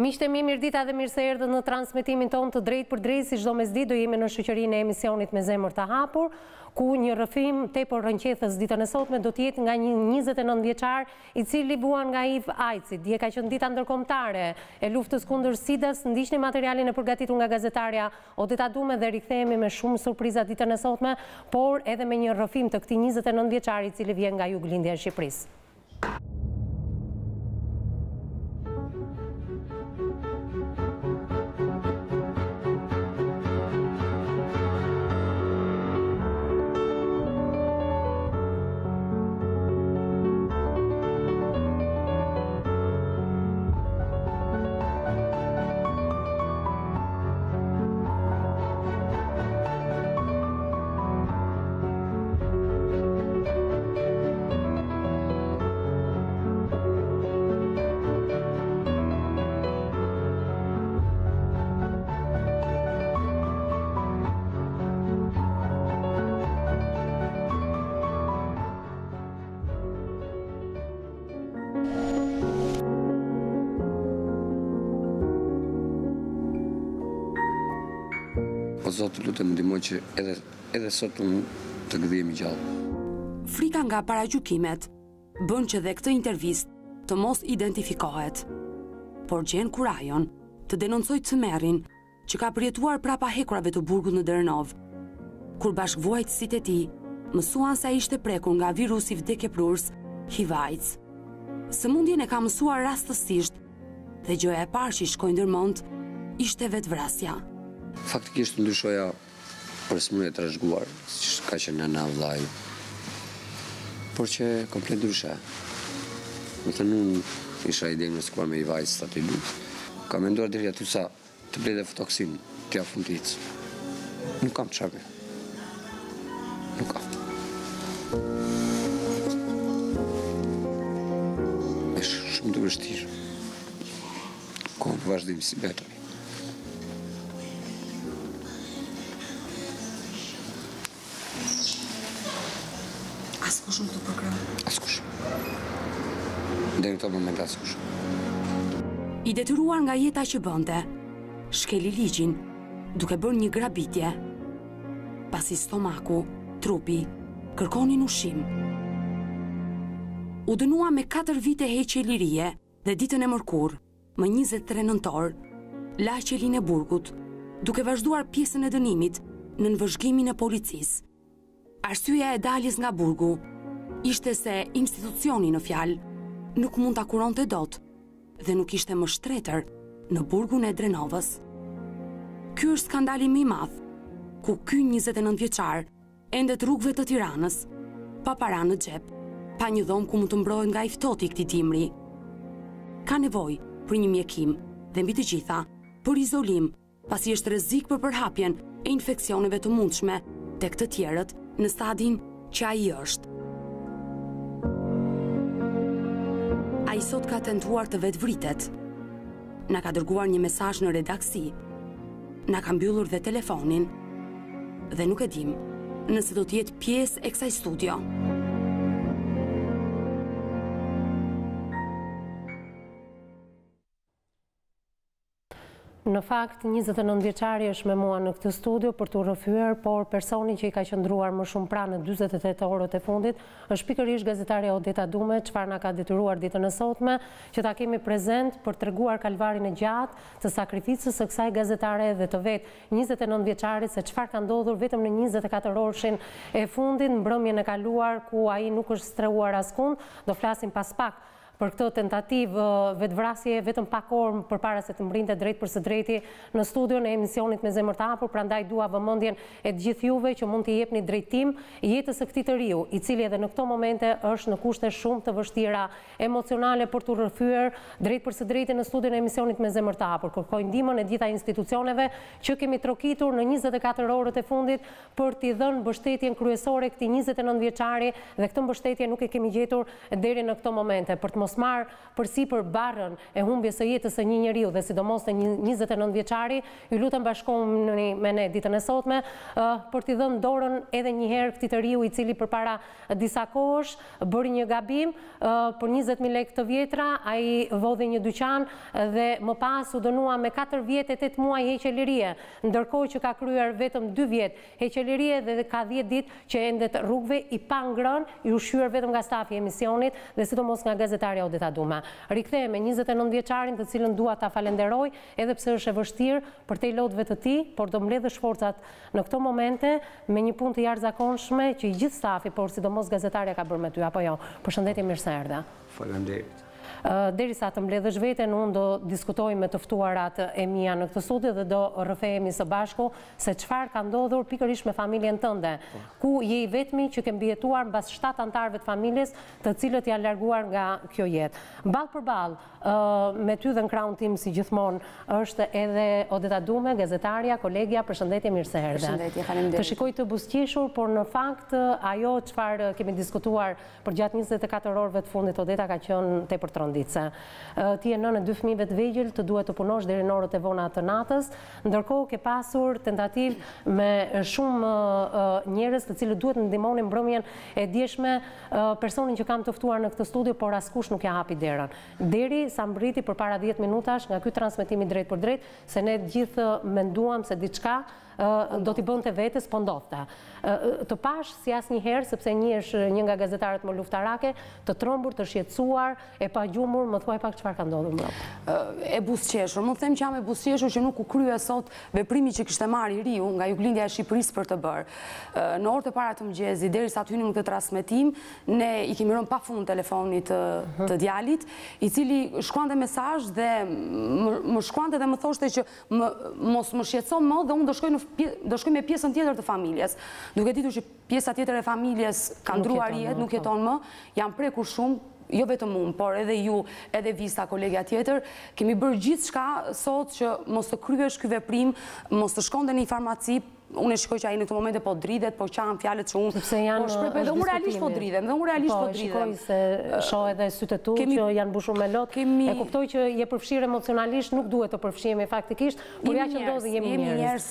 Miqtë e mi, mirëdita dhe mirë se erdhët në transmetimin tonë të drejtë për drejtë, si çdo mesditë do jemi në shoqërinë e emisionit Me Zemër të Hapur, ku një rrëfim tepër rrënqethës ditën e sotme do të jetë nga një 29 vjeçar i cili vuan nga HIV AIDS. Dje ka qenë dita ndërkombëtare e luftës kundër SIDA-s. Ndiqni materialin e përgatitur nga gazetarja Odeta Dume dhe rikthehemi me shumë surpriza ditën e sotme, por edhe me një rrëfim të këtij 29 vjeçari i cili vjen nga juglindja e Shqipërisë. Zotë, lutem ndihmoj që edhe sot unë të gdhihemi gjallë. Frika nga paragjykimet bën që dhe këtë intervistë të mos identifikohet. Por gjen kurajon të denoncoj Cëmerrin që ka përjetuar prapa hekurave të burgut në Drenov, kur bashkëvuajtësit e tij mësuan se ai ishte prekur nga virusi vdekjeprurës HIV/AIDS. Sëmundjen e ka mësuar rastësisht dhe gjëja e parë që i shkoi ndërmend ishte vetvrasja. Faktikisht ndryshoja për sëmundje të trashëguar, siç ka qenë nëna vllai. Por që komplet ndryshe. Më thënë unë isha i diagnostikuar me HIV/AIDS aty lut. Ka menduar deri aty sa të blej dhe fotoksin, t'ja fundit. Nuk kam çfarë. Nuk kam. Është shumë të vështirë. Kohën vazhdim si betoj. Askush nuk të përkrah. Askush. Deri në këtë moment askush. I detyruar nga jeta që bënte, shkeli ligjin, duke bërë një grabitje. Pasi stomaku, trupi, kërkonin ushqim. U dënua me 4 vite heqje lirie dhe ditën e mërkur, më 23 nëntor, la qelin e burgut, duke vazhduar pjesën e dënimit në nënvëzhgimin e policisë. Arsyeja e daljes nga burgu ishte se institucioni në fjalë nuk mund ta kuronte dot dhe nuk ishte më shtretër në burgun e Drenovës. Ky është skandali më i madh, ku ky 29 vjeçar endet rrugëve të Tiranës, pa para në xhep, pa një dhomë ku mund të mbrohet nga i ftohti këtij timri. Ka nevojë për një mjekim dhe mbi të gjitha për izolim, pasi është rrezik për përhapjen e infeksioneve të mundshme tek të tjerët në stadin që ai është. Ai sot ka tentuar të vetvritet. Na ka dërguar një mesazh në redaksi. Na ka mbyllur dhe telefonin. Dhe nuk e dim nëse do të jetë pjesë e kësaj studio. Në fakt, 29 vjeçari është me mua në këtë studio për të rrëfyer, por personi që i ka qëndruar më shumë pranë në 48 orët e fundit është pikërisht gazetarja Odeta Dume, çfarë na ka detyruar ditën e sotme që ta kemi prezent për treguar kalvarin e gjatë të sakrificës së kësaj gazetare dhe të vet 29 vjeçarit, se çfarë ka ndodhur vetëm në 24 orëshin e fundit, mbrëmjen e kaluar ku ai nuk është streuar askund. Do flasim pas pak për këtë tentativë vetvrasje vetëm pak orë përpara se të mbrinte drejt për së drejti në studion e emisionit Me Zemër të Hapur, prandaj dua vëmendjen e të gjithë juve që mund t'i jepni drejtim jetës së këtij të riu, i cili edhe në këto momente është në kushte shumë të vështira emocionale për t'u rrëfyer drejt për së drejti në studion e emisionit Me Zemër të Hapur. Kërkoj ndihmën e gjitha institucioneve që kemi trokitur në 24 orët e fundit për t'i dhënë mbështetjen kryesore këtij 29 vjeçari dhe këtë mbështetje nuk e kemi gjetur deri në këto momente. Për të mos mos marë përsipër barrën e humbjes së jetës së një njeriu dhe sidomos të 29 vjeçari, ju lutem bashkohuni me ne ditën e sotme për t'i dhënë dorën edhe një herë këtij të riu i cili përpara disa kohësh bëri një gabim për 20.000 lekë të vjetra, ai vodhi një dyqan dhe më pas u dënua me 4 vjet e 8 muaj heqëlirie, ndërkohë që ka kryer vetëm 2 vjet heqëlirie dhe ka 10 ditë që endet rrugëve i pa ngrënë, i ushqyer vetëm nga stafi i emisionit dhe sidomos nga gazetarja Odeta Duma. Rikthehem me 29 vjeçarin të cilën dua ta falenderoj edhe pse është e vështirë për te lotëve të tij, por do mbledhësh forcat në këto momente me një punë të jashtëzakonshme që i gjithë stafi, por sidomos gazetarja ka bërë me ty, apo jo. Përshëndetje, mirë se erdha. Faleminderit. Derisa të mbledhësh veten, unë do diskutoj me të ftuarat e mia në këtë studio dhe do rrëfehemi së bashku se çfarë ka ndodhur pikërisht me familjen tënde, ku je i vetmi që ke mbijetuar mbas 7 anëtarëve të familjes, të cilët janë larguar nga kjo jetë. Ballë për ballë me ty dhe në krahun tim si gjithmonë është edhe Odeta Dume, gazetarja, kolegja, përshëndetje, mirë se erdhe. Përshëndetje, faleminderit. Të shikoj të buzëqeshur, por në fakt ajo çfarë kemi diskutuar për gjatë 24 orëve të fundit, Odeta, ka qenë tepër tronditse. Ti je nënë e 2 fëmijëve të vegjël, të duhet të punosh deri në orët e vona të natës, ndërkohë ke pasur tentativë me shumë njerëz të cilët duhet të ndihmonin mbrëmjen e djeshme personin që kam të ftuar në këtë studio, por askush nuk ja hapi derën. Deri sa mbriti përpara 10 minutash nga ky transmetimi drejt për drejt, se ne gjithë menduam se diçka do t'i bënte vetes, po ndodhte. Të pash si asnjëherë, sepse njihesh një nga gazetarët më luftarake, të trombur, të shqetësuar, e pa gjumur, më thuaj pak çfarë ka ndodhur mbrapa. E buzëqeshur, më them që jam e buzëqeshur që nuk u krye sot veprimi që kishte marrë i riu nga Juglindja e Shqipërisë për të bërë. Në orët e para të mëngjesit, derisa të hynim në këtë transmetim, ne i kemi rënë pafund telefonit të djalit, i cili shkruante mesazh dhe më shkruante dhe më thoshte që mos më shqetëso më dhe unë do shkoj me pjesën tjetër të familjes. Duke ditur që pjesa tjetër e familjes ka ndruar jetë, nuk jeton më, jam prekur shumë, jo vetëm unë, por edhe ju, edhe Vista, kolegja tjetër, kemi bërë gjithçka sot që mos të kryesh ky veprim, mos të shkonte në një farmaci. Unë e shikoj që ai në këtë momente po dridhet, po qanë fjalët që unë po shpreh, dhe unë realisht po dridhem, Po, shikoj se shoh edhe sytë tu që janë mbushur me lot. E kuptoj që je përfshirë emocionalisht, nuk duhet të përfshihemi faktikisht, por ja që ndodhi jemi njerëz.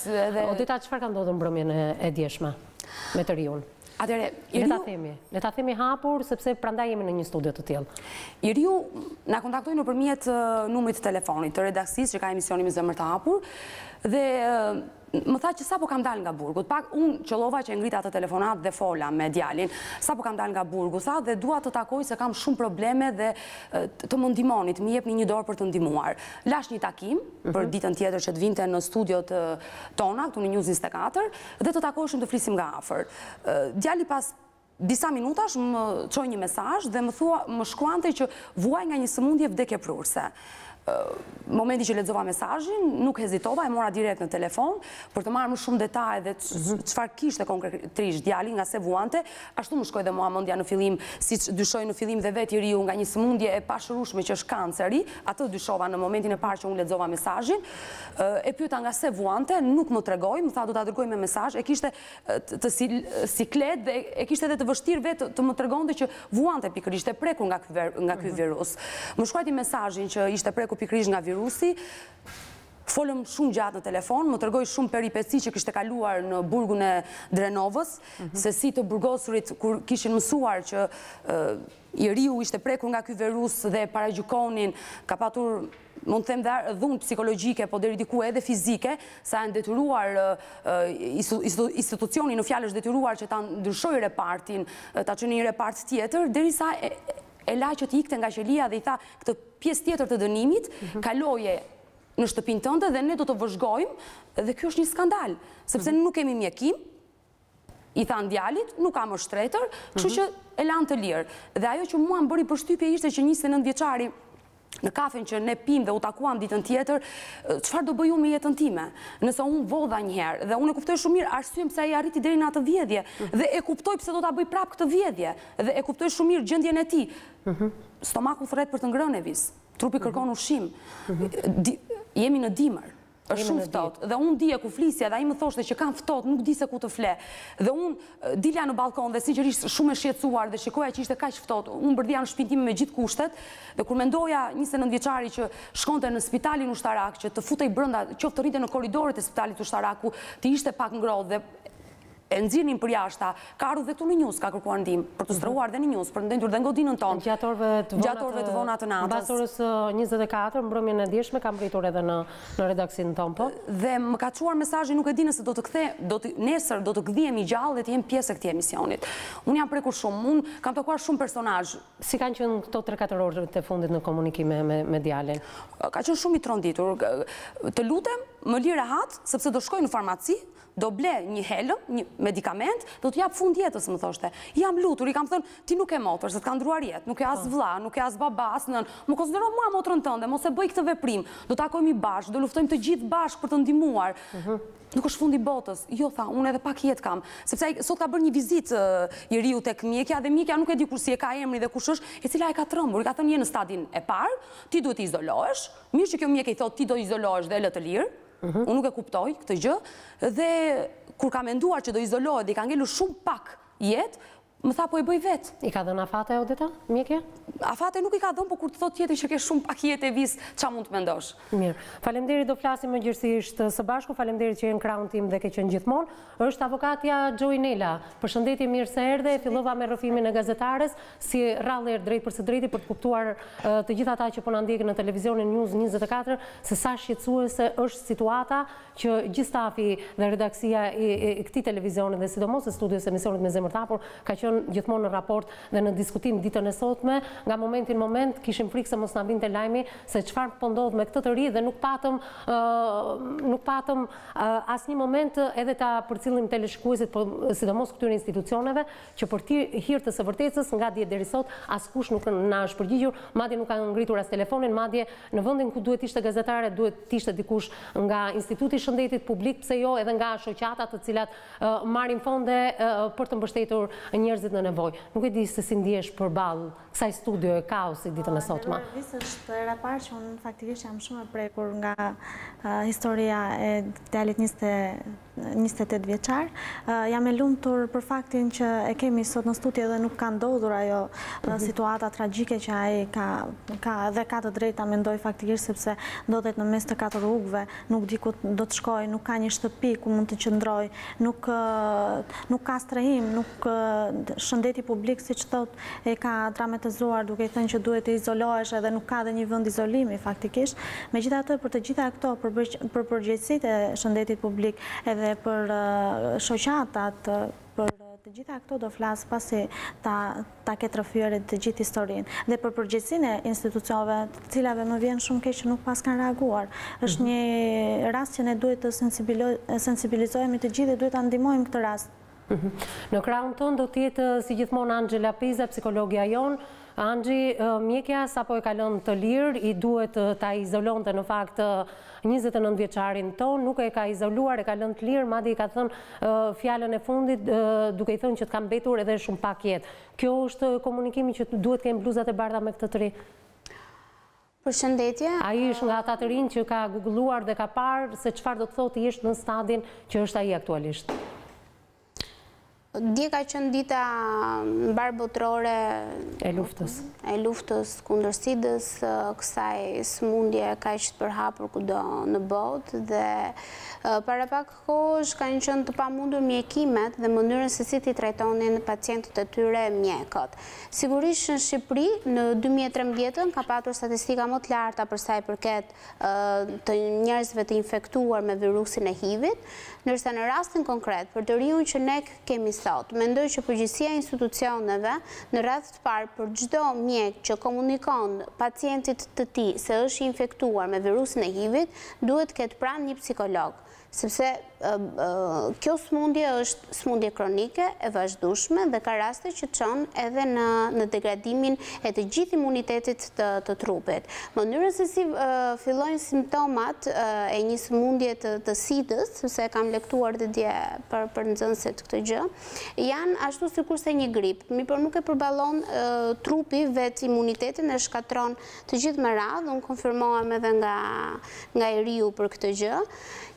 Odeta, çfarë ka ndodhur mbrëmjen e djeshme me të riun? Le ta themi hapur, sepse prandaj jemi në një studio të tillë. I riu na kontaktoi nëpërmjet numrit të telefonit të redaksisë që ka emisionin Me Zemër të Hapur dhe më tha që sapo kam dalë nga burgu. Pak unë qëllova që ngrita atë telefonat dhe fola me djalin. Sapo kam dalë nga burgu, tha, dhe dua të takoj se kam shumë probleme dhe të më ndihmoni, të më jepni një dorë për të ndihmuar. Lash një takim për ditën tjetër që të vinte në studiot tona, këtu në News 24, dhe të takoheshim të flisim nga afër. Djali pas disa minutash më çoi një mesazh dhe më shkruante që vuaj nga një sëmundje vdekjeprurse. Momenti që lexova mesazhin, nuk hezitova, e mora direkt në telefon për të marrë më shumë detaje dhe çfarë kishte konkretisht djali nga se vuante. Ashtu më shkoi dhe mua mendja në fillim, siç dyshoi në fillim dhe vetë i riu nga një sëmundje e pashërueshme që është kanceri, atë dyshova në momentin e parë që unë lexova mesazhin. E pyeta nga se vuante, nuk më tregoi, më tha do ta dërgoj me mesazh, e kishte të siklet dhe e kishte edhe të vështirë vetë të më tregonte që vuante pikërisht e prekur nga ky virus. Më shkruajti mesazhin që ishte prekur pikërisht nga virusi. Folëm shumë gjatë në telefon, më tregoi shumë peripeci që kishte kaluar në burgun e Drenovës, se si të burgosurit kur kishin mësuar që i riu ishte prekur nga ky virus dhe paragjykonin, ka patur mund të them dhe dhunë psikologjike, po deri diku edhe fizike, sa janë detyruar institucioni në fjalësh detyruar që ta ndryshojë repartin, ta çojë një repart tjetër, derisa e la që t'i ikte nga qelia dhe i tha këtë pjesë tjetër të dënimit, kaloje në shtëpinë tënde dhe ne do të vëzhgojmë dhe kjo është një skandal, sepse nuk kemi mjekim, i tha djalit, nuk kam më shtretër, kështu që e lanë të lirë. Dhe ajo që mua më bëri përshtypje ishte që 29 vjeçari në kafen që ne pim dhe u takuam ditën tjetër, çfarë do bëj unë me jetën time? Nëse unë vodha një herë dhe unë e kuptoj shumë mirë arsyen pse ai arriti deri në atë vjedhje dhe e kuptoj pse do ta bëj prapë këtë vjedhje dhe e kuptoj shumë mirë gjendjen e tij. Stomaku thret për të ngrënë vis, trupi kërkon ushqim. Jemi në dimër. është shumë ftohtë. Dhe unë dije ku flisja, dhe ai më thoshte që kam ftohtë, nuk di se ku të fle. Dhe unë dilja në balkon dhe sinqerisht shumë e shqetësuar dhe shikoja që ishte kaq ftohtë. Unë bërdia në shtëpinë time me gjithë kushtet dhe kur mendoja 29 vjeçari që shkonte në spitalin ushtarak, që të futej brenda, qoftë të rrinte në korridoret e spitalit ushtarak ku të ishte pak ngrohtë dhe e nxirnin për jashta, ka ardhur dhe këtu në Njus, ka kërkuar ndihmë për të strohuar dhe në Njus, për të ndendur dhe godinën tonë. Gjatorëve të vona të natës. Mbas orës 24, mbrëmjen e djeshme, kam pritur edhe në redaksinë tonë, po. Dhe më ka çuar mesazhi, nuk e di nëse nesër do të kthehemi gjallë dhe të jem pjesë e këtij emisionit. Unë jam prekur shumë, unë kam takuar shumë personazh. Si kanë qenë këto 3-4 orët e fundit në komunikime me djalin? Ka qenë shumë i tronditur. Të lutem, më li rehat, sepse do shkoj në farmaci, do ble një helm, një medikament, do të jap fund jetës, më thoshte. Jam lutur, i kam thënë, ti nuk e motër, se të ka ndruar jetë, nuk e as vlla, nuk e as baba, as nën. Më konsidero mua motrën tënde, mos e bëj këtë veprim. Do takojmë bashkë, do luftojmë të gjithë bashkë për të ndihmuar. Nuk është fundi botës. Jo, tha, unë edhe pak jetë kam. Sepse ai sot ka bërë një vizitë Iriu tek mjekja dhe mjekja nuk e di kur si e ka emrin dhe kush është, e cila e ka trembur. I ka thënë je në stadin e parë, ti duhet të izolohesh. Mirë që kjo mjekë i thotë ti do izolohesh dhe lë të lirë. Unë nuk e kuptoj këtë gjë dhe kur ka menduar që do izolohet dhe i ka ngelur shumë pak jetë, më tha po e bëj vetë. I ka dhënë afate Odeta, mjekja? Afate nuk i ka dhënë, po kur të thot tjetër që ke shumë pak jetë e vis, qa mund të mendosh? Mirë. Faleminderit, do flasim më gjithësisht së bashku. Faleminderit që jenë krahun tim dhe ke qenë gjithmonë. Është avokatja Gjojnela. Përshëndetje, mirë se erdhe. Fillova me rrëfimin e gazetares, si rrallë drejt për së drejti për të kuptuar të gjithë ata që po na ndjekin në televizionin News 24 se sa shqetësuese është situata që gjithë stafi dhe redaksia e këtij televizioni dhe sidomos e studios emisionit Me Zemër të Hapur ka qenë gjithmonë në raport dhe në diskutim ditën e sotme. Nga momentin në moment kishim frikë se mos na vinte lajmi se çfarë po ndodh me këtë të ri dhe nuk patëm asnjë moment edhe ta përcjellim teleshikuesit, po sidomos këtyre institucioneve që për hir të së vërtetës nga dje deri sot askush nuk na është përgjigjur, madje nuk ka ngritur as telefonin, madje në vendin ku duhet ishte gazetare duhet të ishte dikush nga Instituti i Shëndetit Publik, pse jo edhe nga shoqatat të cilat marrin fonde për të mbështetur njerëzit në nevojë. Nuk e di se si ndihesh përballë kësaj studio e kaosit ditën e sotme. Është era parë që unë faktikisht jam shumë e prekur nga historia e djalit 28 vjeçar. Jam e lumtur për faktin që e kemi sot në studio dhe nuk ka ndodhur ajo situata tragjike që ai ka të drejtë ta mendoj faktikisht, sepse ndodhet në mes të 4 rrugëve, nuk di ku do të shkojë, nuk ka një shtëpi ku mund të qëndrojë, nuk ka strehim, nuk shëndeti publik, siç thotë, e ka dramatizuar duke thënë që duhet të izolohesh edhe nuk ka dhe një vend izolimi faktikisht. Megjithatë, për të gjitha këto, për përgjegjësitë e shëndetit publik edhe për shoqatat, për të gjitha këto do flas pasi ta ketë rrëfyer të gjithë historinë. Dhe për përgjegjësinë e institucioneve, të cilave më vjen shumë keq që nuk pas kanë reaguar. Është një rast që ne duhet të sensibilizohemi të gjithë dhe duhet ta ndihmojmë këtë rast. Në krahun tonë do të jetë si gjithmonë Angela Piza, psikologja jon. Angji, mjekja sapo e ka lënë të lirë, i duhet ta izolonte në fakt 29 vjeçarin ton, nuk e ka izoluar, e ka lënë të lirë, madje i ka thënë fjalën e fundit duke i thënë që të ka mbetur edhe shumë pak jetë. Kjo është komunikimi që duhet kemi bluzat e bardha me këtë të ri. Përshëndetje. Ai është nga ata të rinj që ka googulluar dhe ka parë se çfarë do të thotë jesh në stadin që është ai aktualisht. Dje ka qenë dita mbar botërore e luftës kundër SIDA-s, kësaj sëmundje kaq të përhapur kudo në botë dhe para pak kohësh kanë qenë të pamundur mjekimet dhe mënyrën se si ti trajtonin pacientët e tyre mjekët. Sigurisht në Shqipëri në 2013 ka patur statistika më të larta për sa i përket të njerëzve të infektuar me virusin e HIV-it, ndërsa në rastin konkret për të riun që ne kemi sot, mendoj që përgjegjësia e institucioneve në radhë të parë për çdo mjek që komunikon pacientit të tij se është infektuar me virusin e HIV-it, duhet të ketë pranë një psikolog. Sepse kjo sëmundje është sëmundje kronike e vazhdueshme dhe ka raste që çon edhe në degradimin e të gjithë imunitetit të trupit. Mënyra se si fillojnë simptomat e një sëmundje të SIDA-s, sepse kam lektuar dhe dje për nxënësit këtë gjë, janë ashtu sikur se një grip, por nuk e përballon trupi vetë imunitetin, e shkatron të gjithë me radhë. Unë konfirmohem edhe nga i riu për këtë gjë,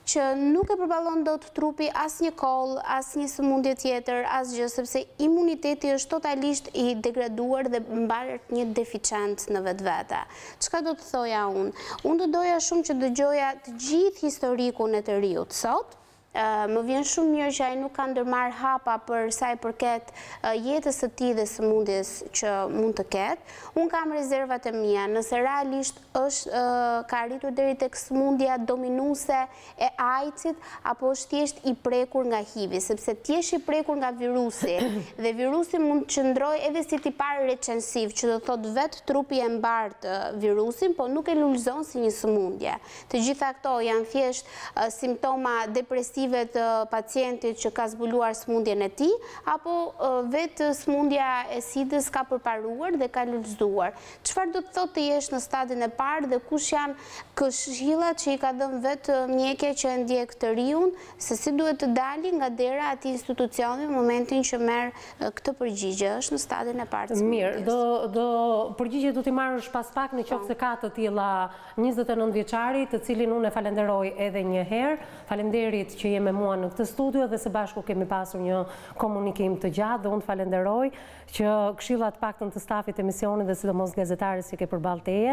që nuk e përballon dot trupi as një koll, as një sëmundje tjetër, as gjë, sepse imuniteti është totalisht i degraduar dhe mbaret një deficient në vetvete. Çka do të thoja unë? Unë do doja shumë që dëgjoja të gjithë historikun e të riut sot. Më vjen shumë mirë që ai nuk ka ndërmarr hapa për sa i përket jetës së tij dhe sëmundjes që mund të ketë. Unë kam rezervat e mia, nëse realisht ka arritur deri tek sëmundja dominuese e AIDS-it apo është thjesht i prekur nga HIV-i, sepse ti je i prekur nga virusi dhe virusi mund të qëndrojë edhe si tipar recensiv, që do thotë vetë trupi e mbart virusin, po nuk e lulëzon si një sëmundje. Të gjitha këto janë thjesht simptoma depresive të pacientit që ka zbuluar sëmundjen e tij, apo vetë sëmundja e sidës ka përparuar dhe ka lulëzuar. Çfarë do të thotë të jesh në stadin e parë dhe kush janë këshillat që i ka dhënë vetë mjekja që e ndjek të riun, se si duhet të dali nga dera atij institucioni në momentin që merr këtë përgjigje, është në stadin e parë të sëmundjes. Mirë, përgjigje do t'i marrësh pas pak në qoftë se ka të tilla 29 vjeçari, të cilin unë e falenderoj edhe një herë. Faleminderit që je me mua në këtë studio dhe së bashku kemi pasur një komunikim të gjatë dhe unë falenderoj që këshillat paktën të stafit e misionit dhe sidomos gazetarës që ke përballë teje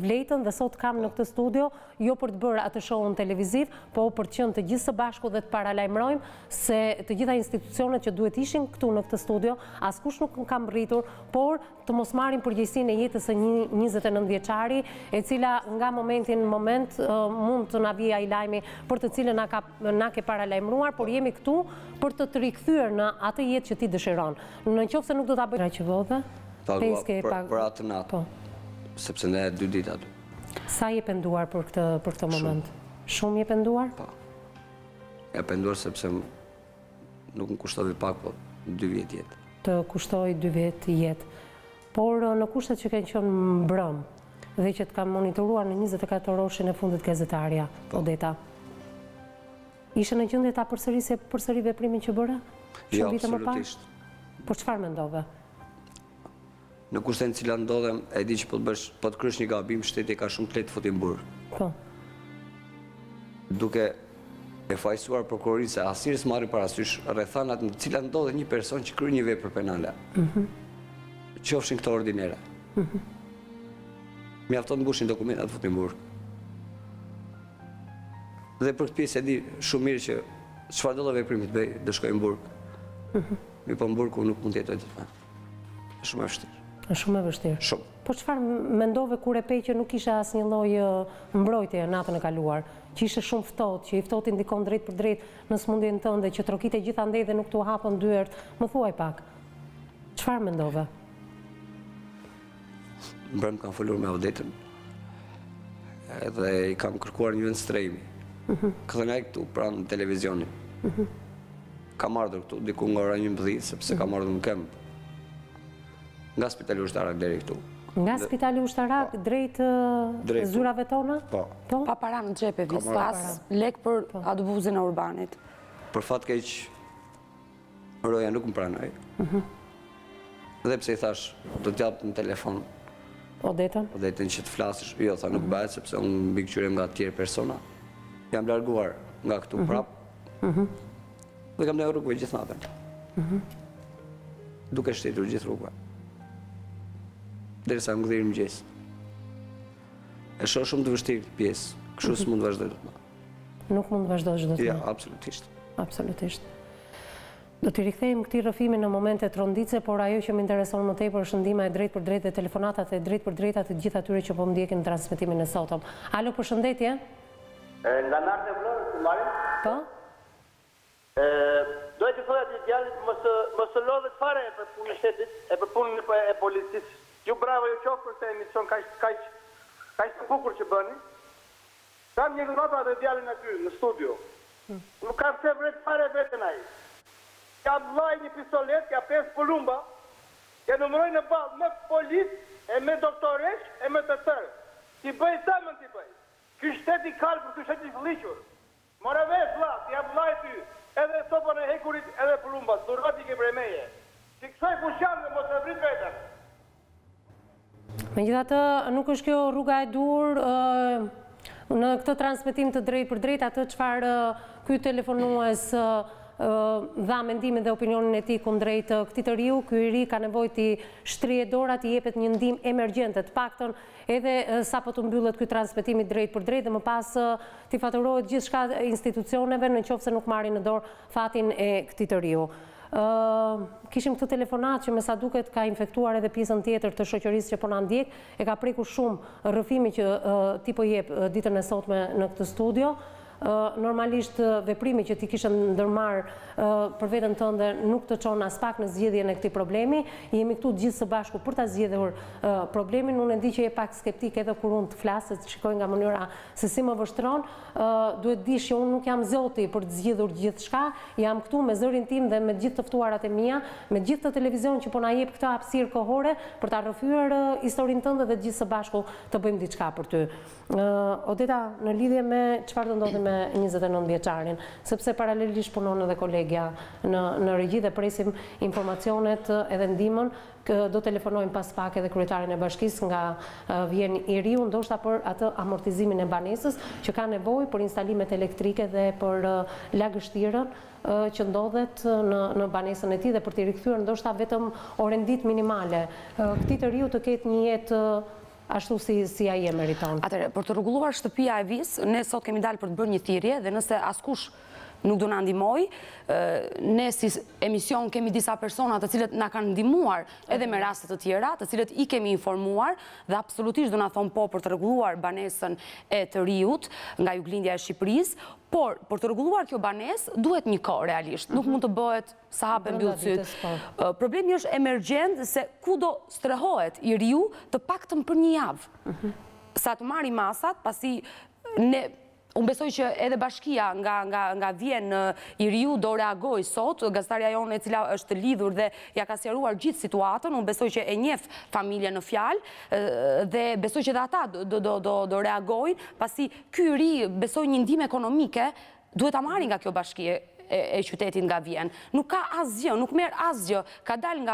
vletën dhe sot kam në këtë studio jo për të bërë atë shohun televiziv, po për të qenë të gjithë së bashku dhe të paralajmërojmë se të gjitha institucionet që duhet ishin këtu në këtë studio, askush nuk kam rritur, por të mos marrin përgjegjësinë e jetës së një 29 vjeçari, e cila nga momenti në moment mund të na vijë ai lajmi për të cilën na ke paralajmëruar, por jemi këtu për të rikthyer në atë jetë që ti dëshiron. Në qoftë se nuk do ta bëj që vota, për atë natë, sepse ne 2 ditë aty. Sa je penduar për këtë moment? Shumë je penduar? Po. E penduar sepse nuk më kushtoi pak, po 2 vjet jetë. Të kushtoi 2 vjet jetë. Por në kushtet që kanë qenë mbrëm dhe që të kanë monitoruar në 24 orëshin e fundit gazetarja, Odeta, ishe në gjendje ta përsëri veprimin që bëra? Jo, absolutisht. Por çfarë mendove? Në kushtet në cila ndodhem, e di që po të krysh një gabim, shteti ka shumë të lehtë futi në burg. Po. Duke e fajsuar prokurorisë, asnjëri s'marri parasysh rrethanat në të cilat ndodhet një person që kryen një vepër penale. Qofshin këto ordinere. Mjafton të mbushin dokumentat futin në burg. Dhe për këtë pjesë e di shumë mirë që çfarë do veprimi të bëj, do shkoj në burg. Mi po në burg ku nuk mund të jetoj të është shumë e vështirë. Është shumë e vështirë. Shumë. Po çfarë mendove kur e pe që nuk ishe asnjë lloj mbrojtje natën e kaluar, që ishe shumë ftohtë, që i ftohti ndikon drejt për drejt në smundjen tënde, që trokite gjithandej dhe nuk t'u hapën dyert, më thuaj pak. Çfarë mendove? Mbrëm kam folur me Odetën, edhe i kam kërkuar një vend strehimi. Këtë nga këtu pranë televizionit. Kam ardhur këtu diku nga ora 11, sepse kam ardhur në këmbë. Nga Spitali Ushtarak deri këtu. Nga Spitali Ushtarak drejt zyrave tona? Po. Pa para në xhep e vis, pas lek për autobusin e urbanit. Për fat keq, roja nuk më pranoi. Dhe pse i thash, do t'jap në telefon Odetën që të flasësh, jo, tha nuk bëhet sepse unë mbikëqyrem nga të tjerë persona. Jam larguar nga këtu prap. Dhe kam nevojë rrugëve gjithë natën. Duke shtetur gjithë rrugëve. Derisa më gdhiri mëngjes. E shoh shumë të vështirë këtë pjesë, kështu s'mund të vazhdoj dot më. Nuk mund të vazhdosh dot më. Ja, absolutisht. Absolutisht. Do t'i rikthejmë këtij rrëfimi në momente tronditse, por ajo që më intereson më tepër është ndihma e drejtë për drejtë dhe telefonatat e drejtë për drejta të gjithë atyre që po ndjekin në transmetimin e sotëm. Alo, përshëndetje. Nga nartë e Vlorës, Marin? Po? Dojtë të thoja të djallit mos lodhet fare për punën e shtetit, e për punën e policisë. Ju bravo, ju qoftë për se emision kaq të bukur që bëni. Kam një nota të djallin aty në studio. Nuk kam se vret fare vetën ai. Ka vllai një pistolet, ka 5 polumba, ja numëroj në ballë me policë, e me doktoresh, e me të tërë. Ti bëj sa mund ti bëj. Ky shteti kalë për ky shteti vëllëqur. Mora vesh vlla, ja vllai ty. edhe sopën e hekurit, edhe plumbat, durati ke premeje. Si kësoj fushjanë dhe mos e vrit vetën. Megjithatë, nuk është kjo rruga e dur në këtë transmetim të drejt për drejt, atë çfarë ky telefonues dha mendimin dhe opinionin e tij kundrejt këtij të riu, ky i ri ka nevojë të shtrihet dorat, i jepet një ndihmë emergjente, të paktën edhe sapo të mbyllet ky transmetim i drejt për drejt dhe më pas t'i faturohet gjithçka institucioneve nëse nuk marrin në dorë fatin e këtij të riu. Kishim këtë telefonat që me sa duket ka infektuar edhe pjesën tjetër të shoqërisë që po na ndjek, e ka prekur shumë rrëfimi që ti po jep ditën e sotme në këtë studio. Normalisht veprimi që ti kishe ndërmarr për veten tënde nuk të çon as pak në zgjedhjen e këtij problemi. Jemi këtu gjithë së bashku për ta zgjedhur problemin. Unë e di që je pak skeptik edhe kur unë të flas, të shikoj nga mënyra se si më vështron. Duhet dish që unë nuk jam zoti për të zgjedhur gjithçka. Jam këtu me zërin tim dhe me gjithë të ftuarat e mia, me gjithë të televizion që po na jep këtë hapësirë kohore për ta rrëfyer historinë tënde dhe gjithë së bashku të bëjmë diçka për ty. Odeta, në lidhje me çfarë do ndodhi me 29 vjeçarin, sepse paralelisht punon edhe kolegja në regji dhe presim informacionet edhe ndihmën, do telefonojmë pas pak edhe kryetarin e bashkisë nga vjen i riu, ndoshta për atë amortizimin e banesës që ka nevojë për instalimet elektrike dhe për lagështirën që ndodhet në banesën e tij dhe për t'i rikthyer ndoshta vetëm orendit minimale. Këtij të riu të ketë një jetë ashtu si ai e meriton. Atëherë, për të rregulluar shtëpia e vis, ne sot kemi dalë për të bërë një thirrje dhe nëse askush nuk do na ndihmoj, ne si emision kemi disa persona të cilët na kanë ndihmuar edhe me raste të tjera, të cilët i kemi informuar dhe absolutisht do na thon po për të rregulluar banesën e të riut nga juglindja e Shqipërisë, por për të rregulluar kjo banesë duhet një kohë realisht, nuk mund të bëhet sa hapet mbyll syt. Problemi është emergjent se kudo strehohet i riu të paktën për një javë. Sa të marri masat, pasi ne unë besoj që edhe bashkia nga vjen i riu do reagoj sot, gazetarja jonë e cila është lidhur dhe ja ka sqaruar gjithë situatën, unë besoj që e njeh familjen në fjalë dhe besoj që edhe ata do reagojnë, pasi ky ri besoj një ndihmë ekonomike duhet ta marrë nga kjo bashki e qytetit nga vjen. Nuk ka asgjë, nuk merr asgjë, ka dalë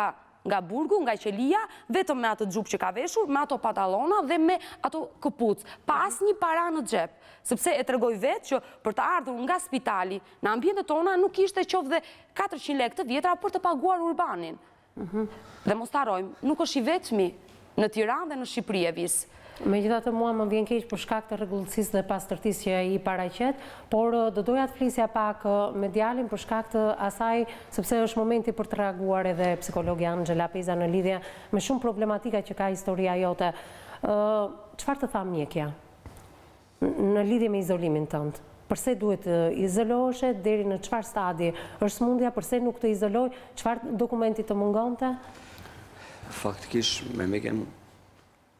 nga burgu, nga qelia, vetëm me atë xhup që ka veshur, me ato pantallona dhe me ato këpucë, pa asnjë para në xhep, sepse e tregoj vetë që për të ardhur nga spitali në ambientet tona nuk ishte qoftë dhe 400 lekë të vjetra për të paguar urbanin. Dhe mos ta harrojmë, nuk është i vetmi në Tiranë dhe në Shqipëri e vis. Megjithatë mua më vjen keq për shkak të rregullsisë dhe pastërtisë që i paraqet, por do doja të flisja pak me djalin për shkak të asaj, sepse është momenti për të reaguar edhe psikologi Angela Peza në lidhje me shumë problematika që ka historia jote. Çfarë të tha mjekja në lidhje me izolimin tënd? Përse duhet të izolohesh, deri në çfarë stadi është smundja, përse nuk të izoloj, çfarë dokumenti të mungonte? Faktikisht me mjekën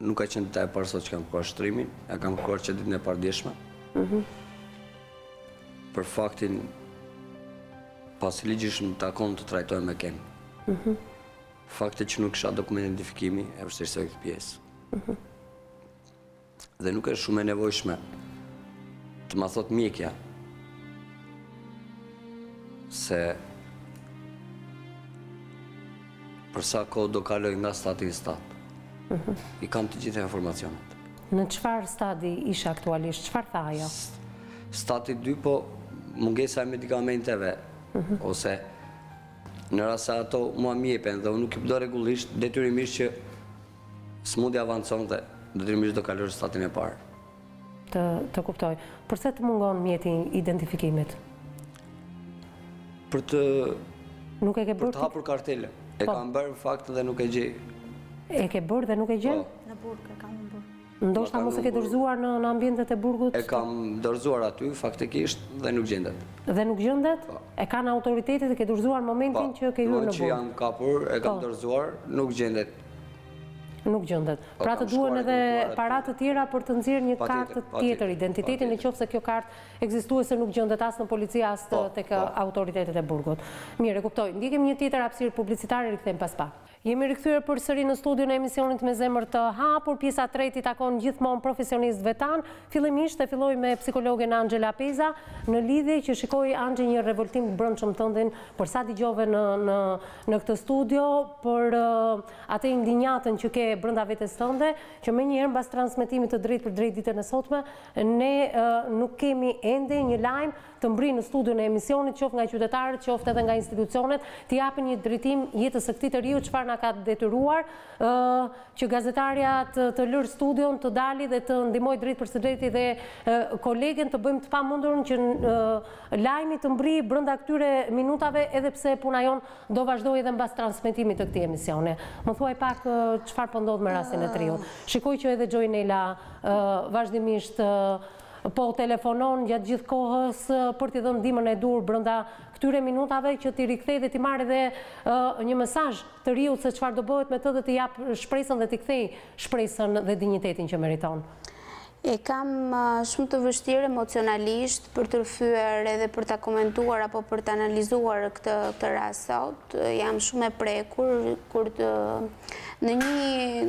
nuk ka qenë dita e parë sot që kam kërkuar shtrimin, e kam kërkuar që ditën e pardjeshme. Për faktin pasi ligjish më takon të trajtoj me kemë. Fakti që nuk kisha dokument identifikimi e vështirësoi këtë pjesë. Dhe nuk është shumë e nevojshme të ma thot mjekja se për sa kohë do kaloj nga stati i stat. I kam të gjitha informacionet. Në çfarë stadi isha aktualisht? Çfarë tha ajo? Stati 2, po mungesa e medikamenteve, ose në rast se ato mua mjepen dhe unë nuk i do rregullisht, detyrimisht që smundja avancon dhe detyrimisht do kaloj statin e parë. Të kuptoj. Përse të mungon mjeti identifikimit? Për të hapur kartele. E kam bërë në fakt dhe nuk e gjej. E ke bërë dhe nuk e gjen? Në burg e kam bërë. Ndoshta mos e ke dorëzuar në ambientet e burgut? E kam dorëzuar aty, faktikisht, dhe nuk gjendet. Dhe nuk gjendet? E kanë autoritetet, e ke dorëzuar momentin që ke hyrë në burg? Që janë kapur, e kam dorëzuar, nuk gjendet. Nuk gjendet. Pra të duhen edhe paratë të tjera për të nxjerrë një kartë tjetër, identitetin, nëse kjo kartë ekzistuese nuk gjendet as në polici, as tek autoritetet e burgut. Mirë, e kuptoj. Ndjekim një tjetër hapësirë publicitare, rikthejmë pas pak. Jemi rikthyer përsëri në studion e emisionit Me Zemër të Hapur. Pjesa e tretë takon gjithmonë profesionistëve tanë. Fillimisht e filloj me psikologen Angela Peza, në lidhje që shikoi Angel një revoltim të brendshëm tëndin për sa dëgjove në këtë studio, për atë indinjatën që ke brenda vetes tënde, që menjëherë mbas transmetimit të drejtë për drejtë ditën e sotme, ne nuk kemi ende një lajm të mbri në studion e emisionit, qoftë nga qytetarët, qoftë edhe nga institucionet, të japin një drejtim jetës së këtij të riu, çfarë na ka detyruar që gazetarja të lërë studion, të dali dhe të ndihmoj drejt për së drejti dhe kolegen të bëjmë të pamundurën që lajmi të mbri brenda këtyre minutave, edhe pse puna jon do vazhdojë edhe mbas transmetimit të këtij emisioni. Më thuaj pak çfarë po ndodh me rastin e triut. Shikoj që edhe Gjojnela vazhdimisht po telefonon gjatë gjithë kohës për t'i dhënë ndihmën e dur brenda këtyre minutave, që t'i rikthej dhe t'i marrë edhe një mesazh të riut se çfarë do bëhet me të dhe t'i jap shpresën dhe t'i kthej shpresën dhe dinjitetin që meriton. E kam shumë të vështirë emocionalisht për të rrëfyer edhe për ta komentuar apo për të analizuar këtë rast sot. Jam shumë e prekur kur në një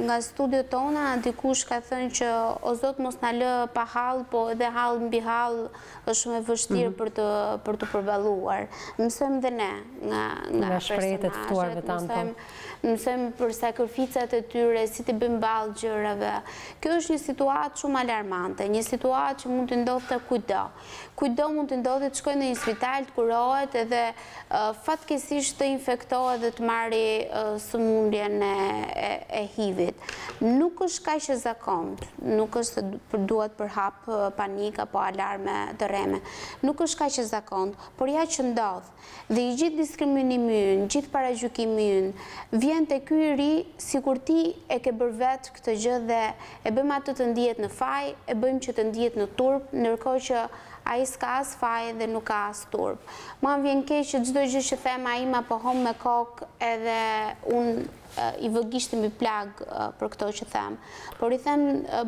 nga studiot tona dikush ka thënë që o Zot mos na lë pa hall, po edhe hall mbi hall është shumë e vështirë për të përballuar. Mësojmë dhe ne nga shprehjet e ftuarve tanë. Mësojmë për sakrificat e tyre, si të bëjmë ballë gjërave. Kjo është një situatë shumë alarmante, një situatë që mund të ndodhë të kujdo. Kujdo mund të ndodhë të shkojë në një spital, të kurohet edhe fatkeqësisht të infektohet dhe të marrë sëmundjen e HIV-it. Nuk është kaq e zakontë, nuk është se duhet përhap panik apo alarme të rreme. Nuk është kaq e zakontë, por ja që ndodh. Dhe i gjithë diskriminimi ynë, gjithë paragjykimi ynë, vjen te ky i ri sikur ti e ke bërë vetë këtë gjë dhe e bëjmë atë të ndihet në faj, e bëjmë që të ndihet në turp, ndërkohë që ai s'ka as faj dhe nuk ka as turp. Mua më vjen keq që çdo gjë që them ai ma pohon me kokë, edhe unë i vëgishtë mbi plag për këto që them. Por i them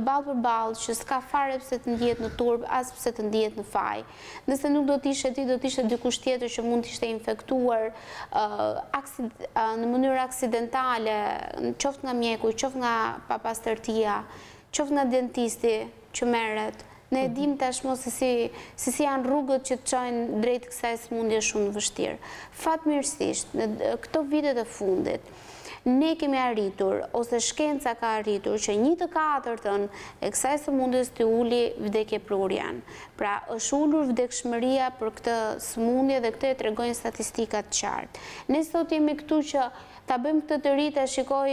ballë për ballë që s'ka fare pse të ndihet në turp, as pse të ndihet në faj. Nëse nuk do t'ishe ti, do t'ishe dikush tjetër që mund t'ishte infektuar në mënyrë aksidentale, qoftë nga mjeku, qoftë nga papastërtia, qoftë nga dentisti që merret. Ne e dim tashmë se si janë rrugët që të çojnë drejt kësaj sëmundje shumë të vështirë. Fatmirësisht, në këto vitet e fundit, ne kemi arritur, ose shkenca ka arritur, që 1/4 e kësaj sëmundjes të uli vdekjeprurjen. Pra, është ulur vdekshmëria për këtë sëmundje dhe këtë e tregojnë statistikat qartë. Ne sot jemi këtu që ta bëjmë këtë të ri, të shikoj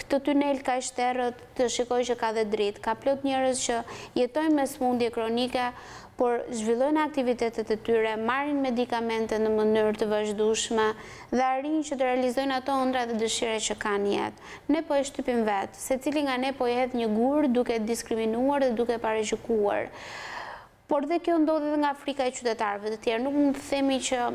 këtë tunel ka shterët, të shikoj që ka dhe dritë. Ka plot njerëz që jetojnë me sëmundje kronike, por zhvillojnë aktivitetet e tyre, marrin medikamente në mënyrë të vazhdueshme dhe arrin që të realizojnë ato ëndra dhe dëshira që kanë jetë. Ne po e shtypim vetë, secili nga ne po e hedh një gur duke diskriminuar dhe duke paragjykuar. Por dhe kjo ndodh edhe nga frika e qytetarëve të tjerë. Nuk mund të themi që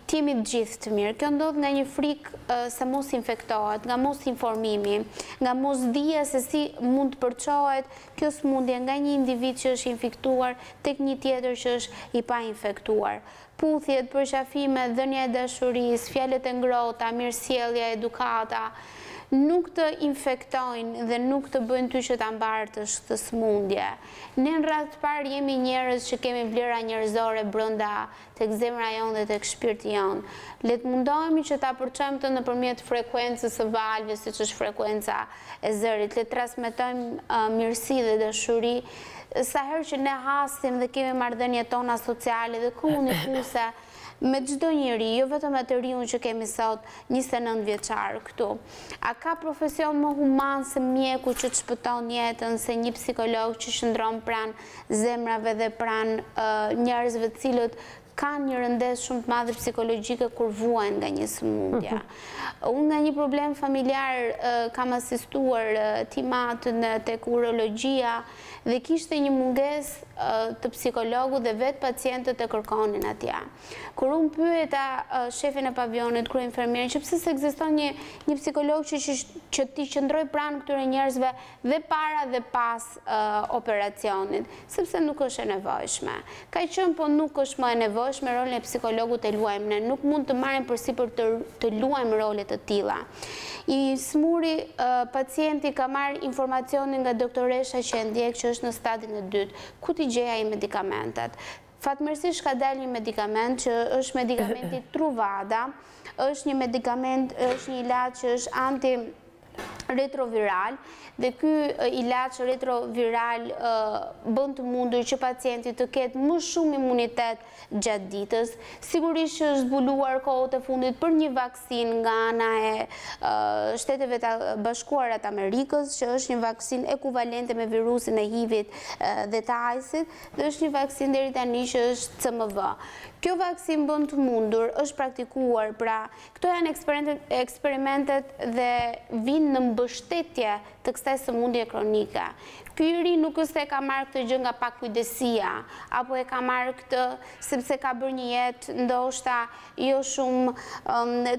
t'jemi të gjithë të mirë. Kjo ndodh nga një frikë se mos infektohet, nga mos informimi, nga mos dija se si mund të përçohet kjo sëmundje nga një individ që është infektuar tek një tjetër që është i pa infektuar. Puthjet, përqafimet, dhënia e dashurisë, fjalët e ngrohta, mirësjellja, edukata, nuk të infektojnë dhe nuk të bëjnë ty që ta mbartësh këtë sëmundje. Ne në radhë të parë jemi njerëz që kemi vlera njerëzore brenda tek zemra jonë dhe tek shpirti jonë. Le të mundohemi që ta përçojmë të nëpërmjet frekuencës së valve, siç është frekuenca e zërit. Le të transmetojmë mirësi dhe dashuri. Sa herë që ne hasim dhe kemi marrëdhëniet tona sociale dhe komunikuese me çdo njeri, jo vetëm atë riun që kemi sot 29 vjeçar këtu. A ka profesion më human se mjeku që të shpëton jetën, se një psikolog që shndron pranë zemrave dhe pranë njerëzve të cilët kanë një rëndes shumë të madhe psikologjike kur vuajnë nga një sëmundje. Unë nga një problem familjar kam asistuar timat tek urologjia dhe kishte një munges të psikologu dhe vetë pacientët e kërkonin atja. Kur unë pyeta shefin e pavionit, kërë infermierin, që pse se ekziston një psikolog që ti qëndroj pranë këtyre njerëzve dhe para dhe pas operacionit, sepse nuk është e nevojshme. Ka qënë, po nuk është më e nevojshme, rolin e psikologut të luajmë, ne nuk mund të marrim përsipër të luajmë rolet të tilla. I smuri pacienti ka marrë informacionin nga doktoresha që e ndjek që është në stadin e dytë, ku t'i gjeja i medikamentet. Fatmirësisht ka dalë një medikament që është medikamenti Truvada, është një medikament, është një ilaç që është antiretroviral, dhe ky ilaç retroviral bën të mundur që pacienti të ketë më shumë imunitet gjatë ditës. Sigurisht që është zbuluar kohët e fundit për një vaksin nga ana e Shteteve të Bashkuara të Amerikës, që është një vaksin ekuivalente me virusin e HIV-it dhe të AIDS-it, dhe është një vaksin deri tani që është CMV. Kjo vaksin bën të mundur, është praktikuar, pra këto janë eksperimentet dhe vinë në mbështetje të kësaj sëmundje kronike. Ky i ri nuk është e ka marrë këtë gjë nga pakujdesia, apo e ka marrë këtë sepse ka bërë një jetë ndoshta jo shumë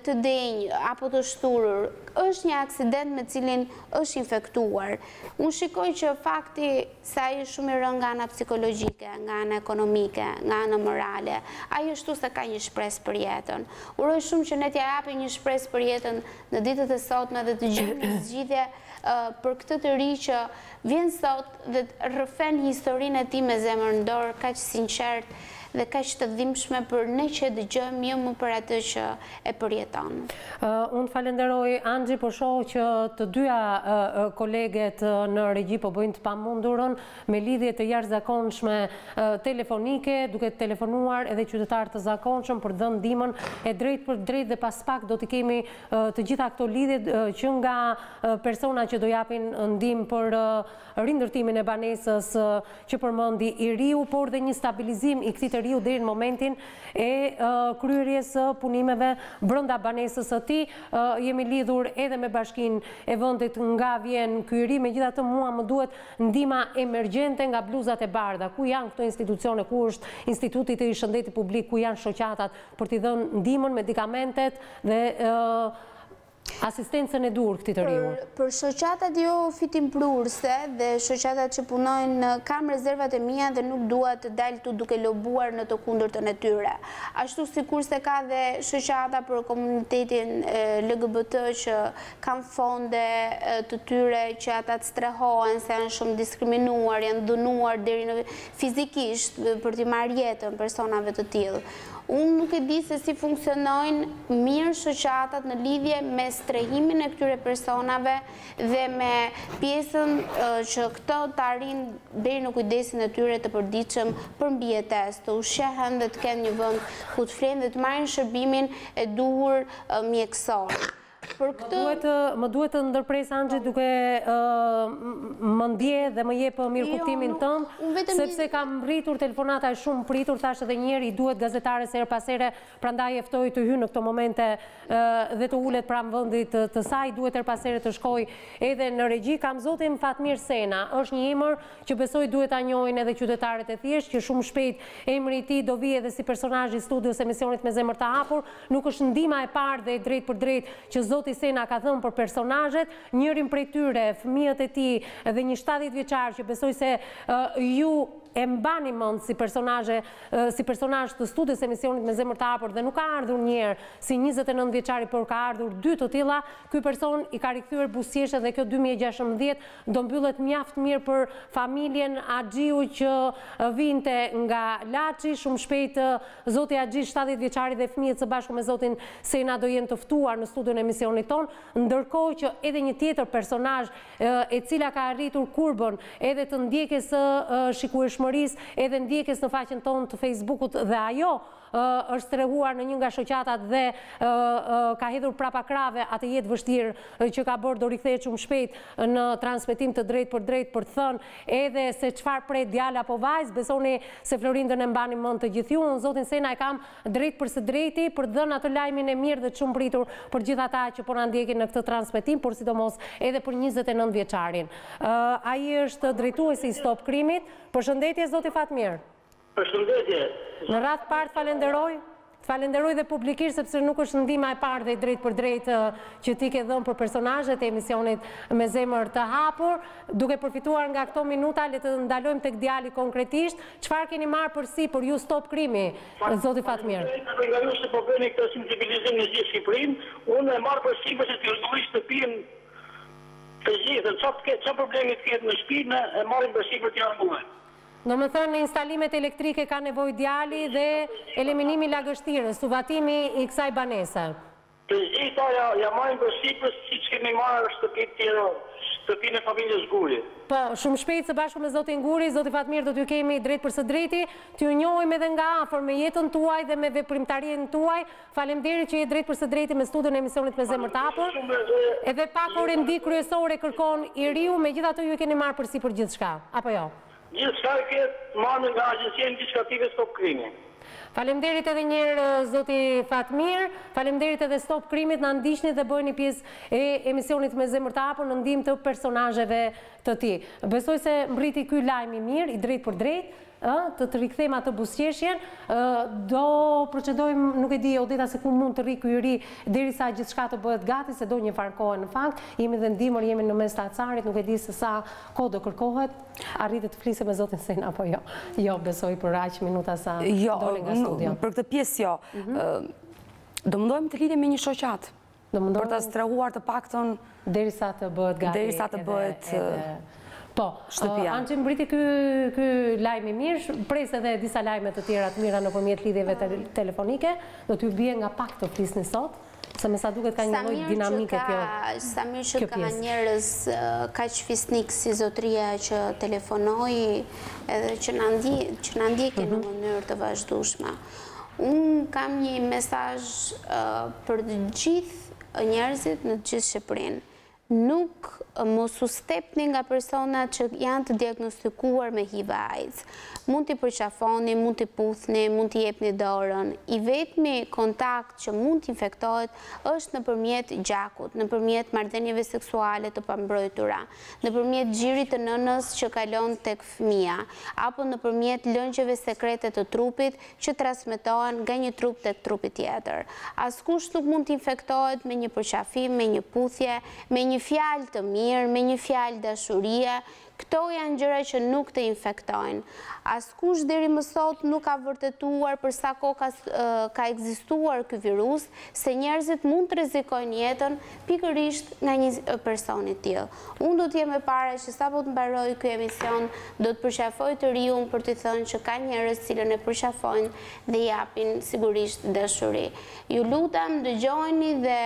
të denjë apo të shturur. Është një aksident me cilin është infektuar. Unë shikoj që fakti se ai është shumë i rënë nga ana psikologjike, nga ana ekonomike, nga ana morale, ai është se ka një shpresë për jetën. Uroj shumë që ne t'ja japim një shpresë për jetën në ditët e sotme dhe të gjejmë një zgjidhje për këtë të ri që vjen sot dhe rrëfen historinë e tij me zemër në dorë, kaq sinqert dhe kaq të dhimbshme për ne që dëgjojmë, jo më për atë që e përjeton. Unë falenderoj Angji, po shoh që të dyja koleget në regji po bëjnë të pamundurën me lidhje të jashtëzakonshme telefonike, duke telefonuar edhe qytetarë të zakonshëm për dhënë ndihmën e drejt për drejt, dhe pas pak do t'i kemi të gjitha këto lidhje që nga persona që do japin ndihmë për rindërtimin e banesës që përmendi i riu, por dhe një stabilizim i këtij të riu deri në momentin e kryerjes së punimeve brenda banesës së tij. Jemi lidhur edhe me Bashkinë e Vendit nga vjen ky i ri, megjithatë mua më duhet ndihma emergjente nga bluzat e bardha. Ku janë këto institucione, ku është Instituti i Shëndetit Publik, ku janë shoqatat për t'i dhënë ndihmën, medikamentet dhe asistencën e dur këtij të riu? Për shoqatat jo fitim prurse dhe shoqatat që punojnë, kam rezervat e mia dhe nuk dua të dalë tu duke lobuar në të kundërtën e tyre. Ashtu sikurse ka dhe shoqata për komunitetin LGBT që kanë fonde të tyre që ata të strehohen se janë shumë diskriminuar, janë dhunuar deri në fizikisht për t'i marrë jetën personave të tillë. Unë nuk e di se si funksionojnë mirë shoqatat në lidhje me strehimin e këtyre personave dhe me pjesën që këto të arrinë deri në kujdesin e tyre të përditshëm për mbijetesë, të ushqehen dhe të kenë një vend ku të flenë dhe të marrin shërbimin e duhur mjekësor. Më duhet të ndërpres Angji duke më ndje dhe më jep mirë kuptimin tënd, sepse kam rritur telefonata e shumë pritur, thash edhe njëri duhet gazetare se her pas here, prandaj e ftoj të hyjë në këto momente dhe të ulet pranë vendit të saj, duhet her pas here të shkoj edhe në regji. Kam zotin Fatmir Sena, është një emër që besoj duhet ta njohin edhe qytetarët e thjeshtë, që shumë shpejt emri i tij do vijë edhe si personazh i studios emisionit Me Zemër të Hapur. Nuk është ndihma e parë dhe drejt për drejt që zoti Sena ka thënë për personazhet, njërin prej tyre, fëmijët e tij dhe një 70 vjeçar që besoj se ju e mbani mend si personazh të studios emisionit Me Zemër të Hapur dhe nuk ka ardhur një herë si 29 vjeçari, por ka ardhur dy të tilla. Ky person i ka rikthyer buzëqeshët dhe kjo 2016 do mbyllet mjaft mirë për familjen Axhiu që vinte nga Laçi. Shumë shpejt zoti Axhi 70 vjeçari dhe fëmijët së bashku me zotin Sena do jenë të ftuar në studion e emisionit ton, ndërkohë që edhe një tjetër personazh e cila ka arritur kurbën edhe të ndjekjes së shikueshmërisë pranishmërisë edhe ndjekjes në faqen tonë të Facebookut dhe ajo është strehuar në një nga shoqatat dhe ka hedhur prapa krave, atë jetë vështirë që ka bërë do rikthehet shumë shpejt në transmetim të drejt për të thënë edhe se çfarë pret djalë apo vajzë. Besoni se Florindën e mbani mend të gjithë ju. Unë zotin Sena e kam drejt për së drejti për të dhënë atë lajmin e mirë dhe të shumë pritur për gjithë ata që po na ndjekin në këtë transmetim, por sidomos edhe për 29 vjeçarin. Ai është drejtuesi i Stop Krimit. Përshëndetje zoti Fatmir. Përshëndetje. Në radhë parë falenderoj dhe publikisht sepse nuk është ndihma e parë dhe drejt për drejt që ti ke dhënë për personazhet e emisionit Me zemër të hapur. Duke përfituar nga këto minuta, le të ndalojmë tek djali konkretisht. Çfarë keni marrë përsi për ju Stop Krimi, zoti Fatmir? Nga ju se po bëni këtë sensibilizim në gjithë Shqipërinë, unë e marr përsi që të rregulloj shtëpinë të gjithë. Çfarë problemi të ketë në shtëpi, ne e marrim përsi për t'ia rregulluar. Do më thënë, në instalimet elektrike ka nevojë djali dhe eliminimi lagështirës, suvatimi i kësaj banese. Të gjitha ja marrim përsipër siç kemi marrë shtëpitë tjera, shtëpinë e familjes Guri. Po, shumë shpejt së bashku me zotin Guri, zoti Fatmir, do t'ju kemi drejt për së drejti, t'ju njohim edhe nga afër me jetën tuaj dhe me veprimtarinë tuaj. Faleminderit që je drejt për së drejti me studion e emisionit Me zemër të hapur. Edhe pak orë ndi kryesore kërkon i riu, megjithatë ju keni marrë përsi për gjithçka, apo jo? Gjithçka që marrë nga Agjencia Investigative Stop Krimi. Faleminderit edhe njërë zoti Fatmir, faleminderit edhe Stop Krimit, në ndiqni dhe bëjni pjesë e emisionit Me zemër të hapur në ndihmë të personazheve të tij. Besoj se mbriti ky lajm i mirë, i drejt për drejt, të rikthejmë atë buzëqeshjen. Do procedojmë, nuk e di Odeta se ku mund të rri ky i ri derisa gjithçka të bëhet gati, se do një farë kohë në fakt. Jemi dhe ndihmër, jemi në mes të acarit, nuk e di se sa kohë do kërkohet. Arritet të flisë me zotin Sena apo jo? Jo, besoj për aq minuta sa dole nga studio. Për këtë pjesë jo. Do mundohem të lidhemi me një shoqat. Për të strehuar të paktën derisa të bëhet gati. Derisa të bëhet po, anë që mbriti ky lajm i mirë, pres edhe disa lajme të tjera të mira nëpërmjet lidhjeve telefonike, do t'ju bie nga pak të flisni sot, se me sa duket ka një lloj dinamike kjo. Sa mirë që ka njerëz kaq fisnik si zotria që telefonoi edhe që na ndjekin në mënyrë të vazhdueshme. Unë kam një mesazh për të gjithë njerëzit në të gjithë Shqipërinë. Nuk mos u stepni nga personat që janë të diagnostikuar me HIV/AIDS. Mund t'i përqafoni, mund t'i puthni, mund t'i jepni dorën. I vetmi kontakt që mund t'infektohet është nëpërmjet gjakut, nëpërmjet marrëdhënieve seksuale të pambrojtura, nëpërmjet xhirit të nënës që kalon tek fëmia, apo nëpërmjet lëngjeve sekrete të trupit që transmetohen nga një trup tek trupi tjetër. Askush nuk mund t'infektohet me një përqafim, me një puthje, me një fjalë të mirë, me një fjalë dashurie. Këto janë gjëra që nuk të infektojnë. Askush deri më sot nuk ka vërtetuar për sa kohë ka ekzistuar ky virus, se njerëzit mund të rrezikojnë jetën pikërisht nga një person i tillë. Unë do të jem e para që sapo të mbaroj ky emision, do të përqafoj të riun për të thënë që ka njerëz cilën e përqafojnë dhe japin sigurisht dashuri. Ju lutem, dëgjojeni dhe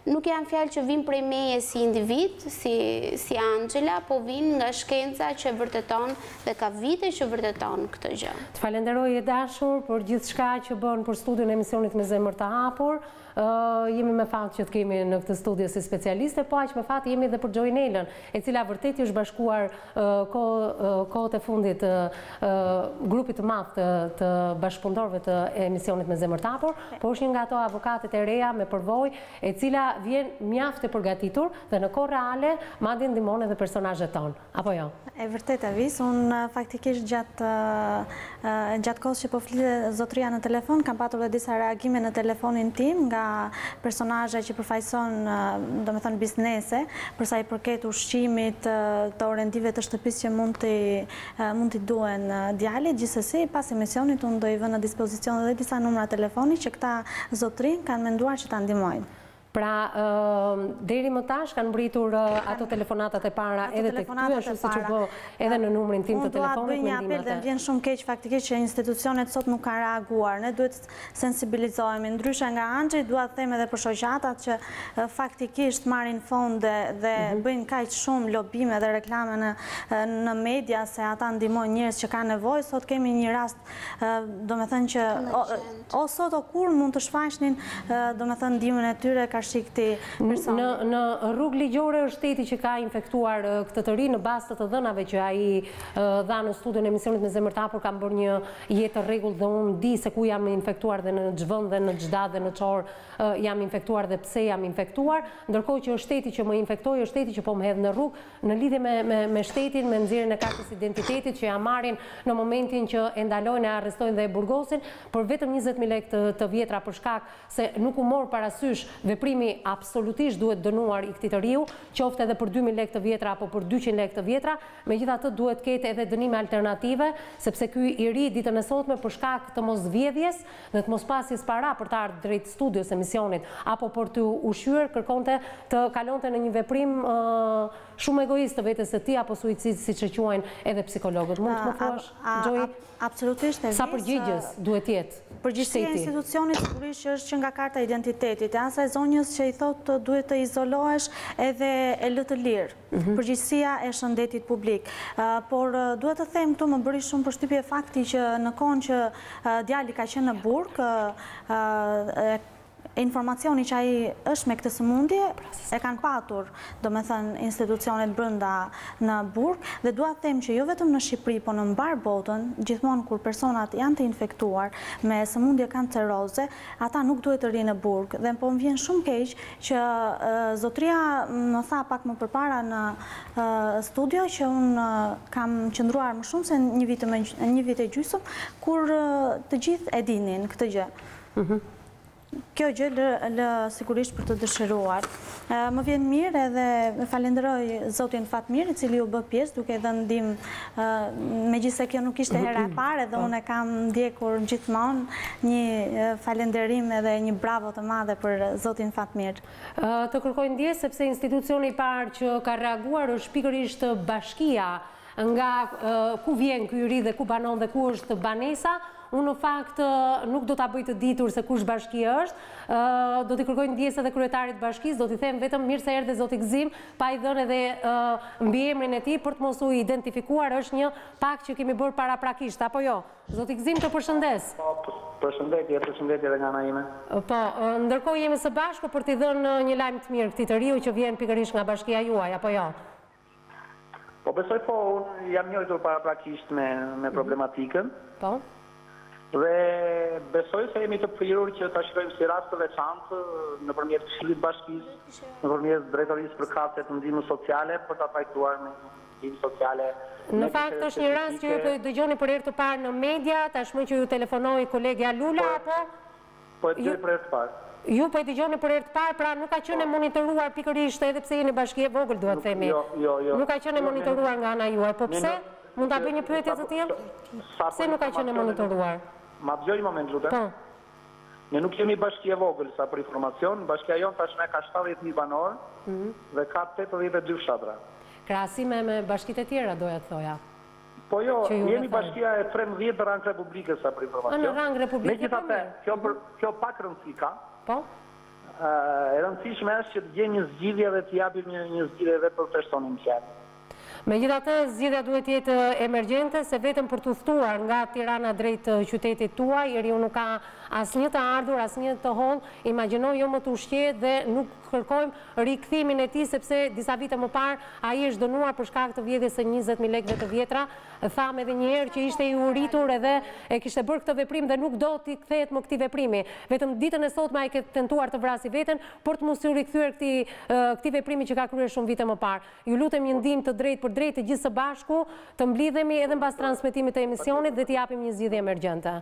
nuk janë fjalë që vinë prej meje si individ, si Angela, po vinë nga shkenca që vërteton dhe ka vite që vërteton këtë gjë. Të falenderoj e dashur për gjithçka që bën për studion e emisionit Me zemër të hapur. Jemi me fat që të kemi në këtë studio si specialiste, po aq me fat jemi edhe për Gjojnelën, e cila vërtet është bashkuar kohët e fundit grupit të madh të bashkëpunëtorëve të emisionit Me zemër të hapur, po është një nga ato avokatet e reja me përvojë, e cila vjen mjaft e përgatitur dhe në kohë reale madje ndihmon edhe personazhet tonë, apo jo? E vërtet Avis, unë faktikisht gjatë kohës që po flitet zotria në telefon, kam patur edhe disa reagime në telefonin tim nga personazhe që përfaqëson, domethënë biznese, për sa i përket ushqimit, të orendive të shtëpisë që mund t'i duhen djalit. Gjithsesi, pas emisionit unë do i vë në dispozicion edhe disa numra telefoni që këta zotrin kanë menduar që ta ndihmojnë. Pra, deri më tash kanë mbritur ato telefonatat e para edhe të këtyre, ashtu si që bë edhe në numrin tim të telefonit. Unë duat bëj një apel dhe vjen shumë keq faktikisht që institucionet sot nuk kanë reaguar. Ne duhet sensibilizohemi. Ndryshe nga Angji, duat them edhe për shoqatat që faktikisht marrin fonde dhe bëjnë kaq shumë lobime dhe reklame në media se ata ndihmojnë njerëz që kanë nevojë. Sot kemi një rast, domethënë që o sot o kur mund të shfaqnin domethënë ndihmën e tyre kashik këtij personi. Në rrugë ligjore është shteti që ka infektuar këtë të ri në bazë të dhënave që ai dha në studion e emisionit Me zemër të hapur, kam bërë një jetë rregull dhe unë di se ku jam infektuar dhe në ç'vend dhe në ç'da dhe në ç'orë jam infektuar dhe pse jam infektuar, ndërkohë që është shteti që më infektoi, është shteti që po më hedh në rrugë në lidhje me shtetin, me nxjerrjen e kartës identitetit që ja marrin në momentin që e ndalojnë, e arrestojnë dhe e burgosin për vetëm 20.000 lekë të vjetra për shkak se nuk u mor parasysh veprimi absolutisht duhet dënuar i këtij të riu, qoftë edhe për 2.000 lekë të vjetra apo për 200 lekë të vjetra, megjithatë duhet ketë edhe dënime alternative, sepse ky i ri ditën e sotme për shkak të mosvjedhjes dhe të mospasjes para për të ardhur drejt studios emisionit apo për të ushqyer, kërkonte të kalonte në një veprim shumë egoist të vetes së tij apo suicid siç e quajnë edhe psikologët. Mund të më thuash, Gjoj? Absolutisht e sa përgjigjës duhet jetë? Përgjegjësia e institucionit sigurisht që është që nga karta e identitetit, e asaj zonjës që i thotë duhet të izolohesh edhe e lë të lirë. Përgjegjësia e shëndetit publik. Por duhet të them këtu më bëri shumë përshtypje fakti që në kohën që djali ka qenë në burg, informacioni që ai është me këtë sëmundje e kanë patur, domethënë institucionet brenda në burg, dhe dua të them që jo vetëm në Shqipëri, por në mbar botën, gjithmonë kur personat janë të infektuar me sëmundje kanceroze, ata nuk duhet të rinë në burg. Dhe po më vjen shumë keq që zotria më tha pak më përpara në studio që unë kam qëndruar më shumë se një vit e gjysmë, kur të gjithë e dinin këtë gjë. Kjo gjë lë sigurisht për të dëshiruar. Më vjen mirë edhe falenderoj zotin Fatmir, i cili u bë pjesë duke dhënë ndihmë, megjithëse kjo nuk ishte hera e parë dhe unë e kam ndjekur gjithmonë një falenderim edhe një bravo të madhe për zotin Fatmir. Të kërkoj ndjesë sepse institucioni i parë që ka reaguar është pikërisht Bashkia, nga ku vjen ky i ri dhe ku banon dhe ku është banesa. Unë në fakt nuk do ta bëj të ditur se kush bashkia është, do t'i kërkoj ndjesë edhe kryetarit bashkisë, do t'i them vetëm mirë se erdhe zoti Gzim, pa i dhënë edhe mbiemrin e tij për të mos u identifikuar, është një pak që kemi bërë paraprakisht, apo jo? Zoti Gzim, të përshëndes. Përshëndetje edhe nga ana ime. Po, ndërkohë jemi së bashku për t'i dhënë një lajm të mirë këtij të riu që vjen pikërisht nga bashkia juaj, apo jo? Po besoj po, unë jam njohur paraprakisht me problematikën. Po. Dhe besoj se jemi të prirur që ta shikojmë si rast të veçantë nëpërmjet Këshillit Bashkisë, nëpërmjet Drejtorisë për Kapte të Ndihmës Sociale për ta trajtuar me ndihmë sociale. Në fakt është një rast që ju po dëgjoni për herë të parë në media, tashmë që ju telefonoi kolegja Lula apo? Po e dëgjoj për herë të parë. Ju po e dëgjoni për herë të parë, pra nuk ka qenë e monitoruar pikërisht edhe pse jeni bashki e vogël, duhet të themi. Jo. Nuk ka qenë e monitoruar nga ana juaj, po pse? Mund ta bëj një pyetje të tillë? Pse nuk ka qenë e monitoruar? Ma dëgjoj një moment, lutem. Po. Ne nuk jemi bashki e vogël, sa për informacion, bashkia jonë tashmë ka 70.000 banorë dhe ka 82 fshatra. Krahasime me bashkitë e tjera, doja të thoja. Po jo, jemi bashkia e 13 në rang republike, sa për informacion. Në rang republike. Megjithatë, kjo pak rëndësi ka. Po. E rëndësishme është që të gjejmë një zgjidhje dhe të japim një zgjidhje edhe për personin qenë. Megjithatë, zgjidhja duhet jetë emergjente, se vetëm për të udhëtuar nga Tirana drejt qytetit tuaj, riu nuk ka asnjë të ardhur, asnjë të holl, imagjinoj jo më të ushqet dhe nuk kërkojmë rikthimin e tij sepse disa vite më parë ai është dënuar për shkak të vjedhjes së 20.000 lekëve të vjetra. Tham edhe një herë që ishte i uritur edhe e kishte bërë këtë veprim dhe nuk do t'i kthehet më këtij veprimi. Vetëm ditën e sotme ai ka tentuar të vrasë veten për të mos u rikthyer këtij veprimi që ka kryer shumë vite më parë. Ju lutem një ndihmë të drejtë për drejtë të gjithë së bashku, të mblidhemi edhe mbas transmetimit të emisionit dhe të japim një zgjidhje emergjente.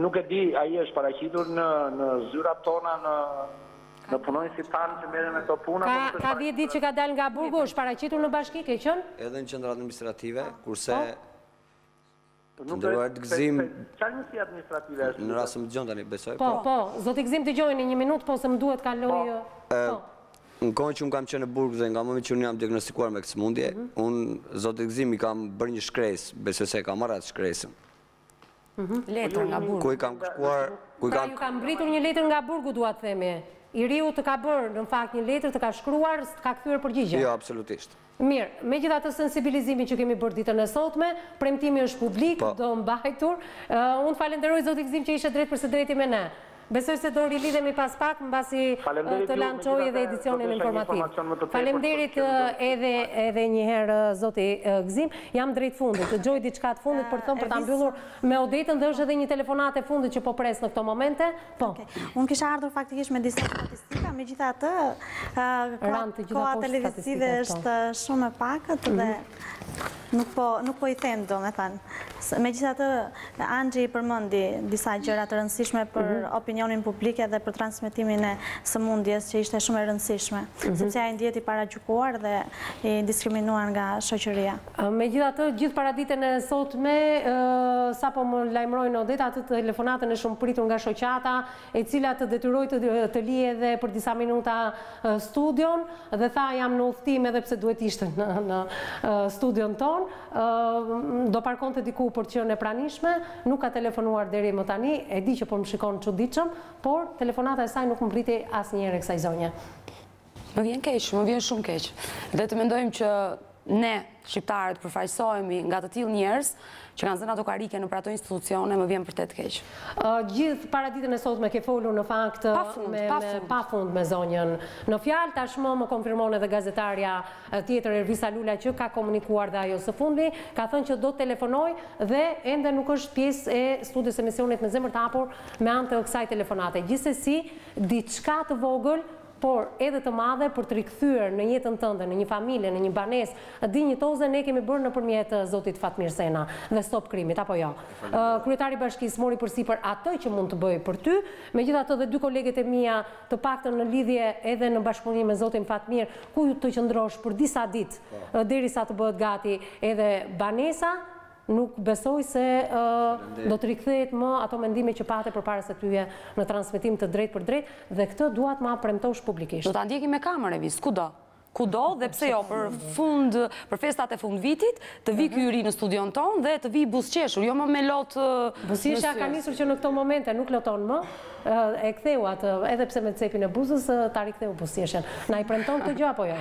Nuk e di, ai është paraqitur në zyrat tona në punonësit tanë që merren me këto puna. Ka 10 ditë që ka dalë nga burgu, është paraqitur në bashki, ke qenë? Edhe në qendra administrative, kurse Ndërruar të gëzim... Qarë njësi administrative është? Në rasë më gjonë tani, besoj? Po, zoti gëzim të gjojnë një minut, po se më duhet kaloj... Në kohën që unë kam qenë në Burg dhe nga moment që unë jam diagnostikuar me këtë sëmundje, unë zoti gëzim i kam bërë një shkres, besoj se kam marrat shkresën. Letër nga Burgu. Ku i kam kërkuar... Pra ju kam britur një letër nga Burgu, duat themi. I riu të ka bërë, në fakt, një letër të ka shkruar, të ka kthyer përgjigje. Jo, absolutisht. Mirë, me gjitha të sensibilizimin që kemi bërë ditën e sotme, premtimi është publik, do mbajtur. Unë falenderoj zoti gëzim që ishe drejt për së drejti me ne. Besoj se do rilidhemi pas pak, mbasi të lançoj edhe edicionin informativ. Faleminderit edhe një herë zoti Gëzim. Jam drejt fundit, të gjoj diçka të fundit për të thënë për ta mbyllur me Odetën, dhe është edhe një telefonat e fundit që po pres në këto momente. Po. Unë kisha ardhur faktikisht me disa statistika, megjithatë koha televizive është shumë e pakët dhe nuk po i them, domethënë. Megjithatë Angji i përmendi disa gjëra të rëndësishme për opinionin publik dhe për transmetimin e sëmundjes që ishte shumë e rëndësishme, sepse ai ndihet i paragjykuar dhe i diskriminuar nga shoqëria. Megjithatë, gjithë paraditën e sotme, sapo më lajmërojnë Odeta, atë telefonatën e shumë pritur nga shoqata, e cila të detyroi të lije edhe për disa minuta studion, dhe tha jam në udhtim edhe pse duhet ishte në studion ton, do parkonte diku për të qenë e pranishme, nuk ka telefonuar deri më tani, e di që po më shikon çuditshëm, por telefonata e saj nuk më priti asnjëherë kësaj zonje. Më vjen keq, më vjen shumë keq. Dhe të mendojmë që ne, shqiptarët, përfaqësohemi nga të tillë njerëz që kanë zënë ato karike në ato institucione, më vjen vërtet keq. Gjithë paraditën e sotme ke folur në fakt pa fund me zonjën në fjalë. Tashmë më konfirmon edhe gazetarja tjetër Ervisa Lula që ka komunikuar dhe ajo së fundi, ka thënë që do të telefonoj dhe ende nuk është pjesë e studios emisionit Me Zemër të Hapur me anë të kësaj telefonate. Gjithsesi, diçka të vogël por edhe të madhe për të rikthyer në jetën tënde, në një familje, në një banesë dinjitoze, ne kemi bërë nëpërmjet zotit Fatmir Sena dhe Stop Krimit, apo jo. Kryetari i bashkisë mori përsipër atë që mund të bëj për ty, megjithatë dhe dy koleget e mia, të paktën në lidhje edhe në bashkëpunim me zotin Fatmir, ku të qëndrosh për disa ditë derisa të bëhet gati edhe banesa, nuk besoj se do të rikthehet më ato mendime që pate përpara se tyje në transmetim të drejt për drejt, dhe këtë duat ma premtosh publikisht. Do ta ndjekim me kamerë, vis, kudo, dhe pse jo, për festat e fund vitit, të vi ky yri në studion ton dhe të vi buzëqeshur, jo më me lot... Buzëqeshja ka nisur që në këto momente nuk loton më, e ktheu atë, edhe pse me cepin e buzës, ta riktheu buzëqeshjen. Na i premton këtë gjë apo jo?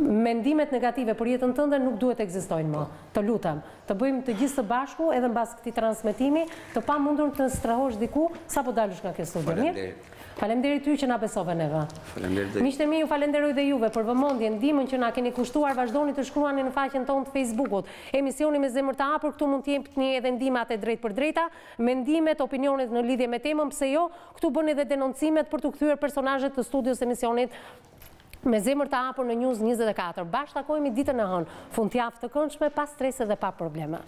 Mendimet negative për jetën tënde nuk duhet ekzistojnë më. Të lutem, të bëjmë të gjithë së bashku edhe mbas këtij transmetimi, të pamundur të strahosh diku sapo dalësh nga kjo studio. Faleminderit ty që na besove neve. Miqtë e mi, ju falenderoj dhe juve për vëmendjen, ndihmën që na keni kushtuar. Vazhdoni të shkruani në faqen tonë të Facebookut. Emisioni Me Zemër të Hapur, këtu mund të jepni edhe ndihmat e drejt për drejta, mendimet, opinionet në lidhje me temën, pse jo, këtu bëni edhe denoncimet për të kthyer personazhet të studios emisionit Me Zemër të Hapur në News 24. Bashkë takohemi ditën e hënë, fundjavë të këndshme, pa stres dhe pa probleme.